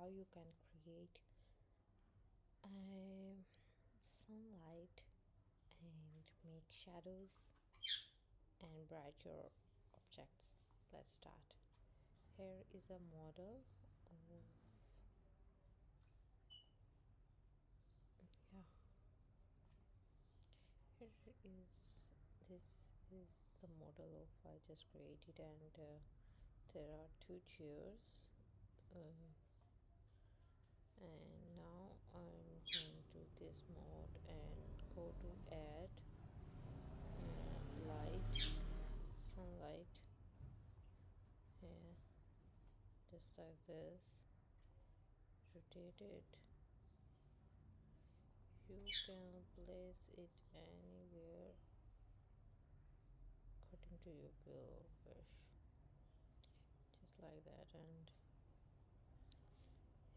how you can create a sunlight and make shadows and bright your objects. Let's start. Here is a model of, yeah, here is this is the model of I just created, and there are two chairs, and now I'm going to this mode and go to add light, sunlight here, just like this. Rotate it. You can place it anywhere according to your will or wish, just like that. And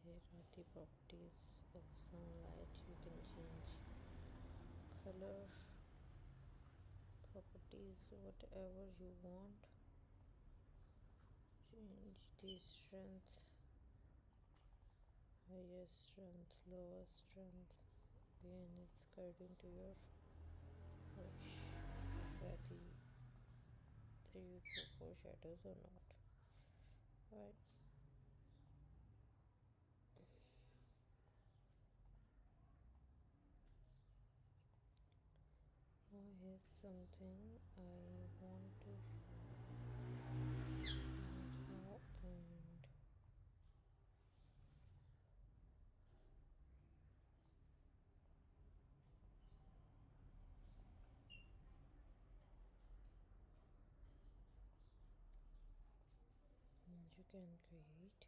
here are the properties of sunlight. You can change color, properties, whatever you want. Change the strength, highest strength, lowest strength. Again, it's according to your wish. Is that the 3 4 shadows or not? Right. Now here's something I want to show, and you can create